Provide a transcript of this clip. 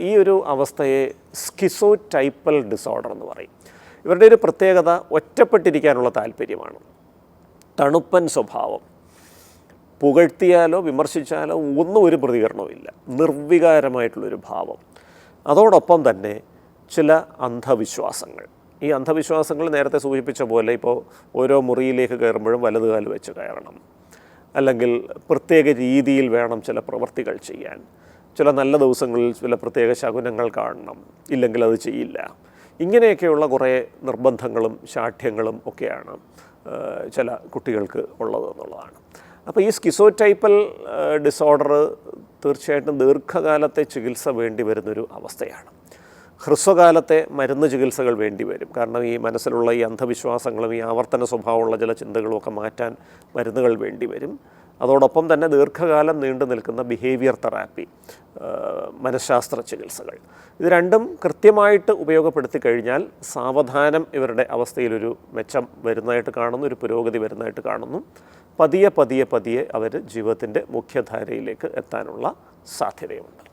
ഈ ഒരു അവസ്ഥയെ സ്കിസോടൈപ്പൽ ഡിസോർഡർ എന്ന് പറയും. ഇവരുടെ ഒരു പ്രത്യേകത ഒറ്റപ്പെട്ടിരിക്കാനുള്ള താല്പര്യമാണ്. തണുപ്പൻ സ്വഭാവം, പുകഴ്ത്തിയാലോ വിമർശിച്ചാലോ ഒന്നും ഒരു പ്രതികരണവുമില്ല, നിർവികാരമായിട്ടുള്ളൊരു ഭാവം. അതോടൊപ്പം തന്നെ ചില അന്ധവിശ്വാസങ്ങൾ. ഈ അന്ധവിശ്വാസങ്ങൾ നേരത്തെ സൂചിപ്പിച്ച പോലെ ഇപ്പോൾ ഓരോ മുറിയിലേക്ക് കയറുമ്പോഴും വലതുകാല് വെച്ച് കയറണം, അല്ലെങ്കിൽ പ്രത്യേക രീതിയിൽ വേണം ചില പ്രവൃത്തികൾ ചെയ്യാൻ, ചില നല്ല ദിവസങ്ങളിൽ ചില പ്രത്യേക ശകുനങ്ങൾ കാണണം, ഇല്ലെങ്കിൽ അത് ചെയ്യില്ല. ഇങ്ങനെയൊക്കെയുള്ള കുറേ നിർബന്ധങ്ങളും ശാഠ്യങ്ങളും ഒക്കെയാണ് ചില കുട്ടികൾക്ക് ഉള്ളത് എന്നുള്ളതാണ്. അപ്പോൾ ഈ സ്കിസോടൈപ്പൽ ഡിസോർഡർ തീർച്ചയായിട്ടും ദീർഘകാലത്തെ ചികിത്സ വേണ്ടി വരുന്നൊരു അവസ്ഥയാണ്. ഹ്രസ്വകാലത്തെ മരുന്ന് ചികിത്സകൾ വേണ്ടി വരും. കാരണം ഈ മനസ്സിലുള്ള ഈ അന്ധവിശ്വാസങ്ങളും ഈ ആവർത്തന സ്വഭാവമുള്ള ചില ചിന്തകളുമൊക്കെ മാറ്റാൻ മരുന്നുകൾ വേണ്ടി വരും. അതോടൊപ്പം തന്നെ ദീർഘകാലം നീണ്ടു നിൽക്കുന്ന ബിഹേവിയർ തെറാപ്പി, മനഃശാസ്ത്ര ചികിത്സകൾ, ഇത് രണ്ടും കൃത്യമായിട്ട് ഉപയോഗപ്പെടുത്തി കഴിഞ്ഞാൽ സാവധാനം ഇവരുടെ അവസ്ഥയിലൊരു മെച്ചം വരുന്നതായിട്ട് കാണുന്നു, ഒരു പുരോഗതി വരുന്നതായിട്ട് കാണുന്നു. പതിയെ അവർ ജീവിതത്തിൻ്റെ മുഖ്യധാരയിലേക്ക് എത്താനുള്ള സാധ്യതയുണ്ട്.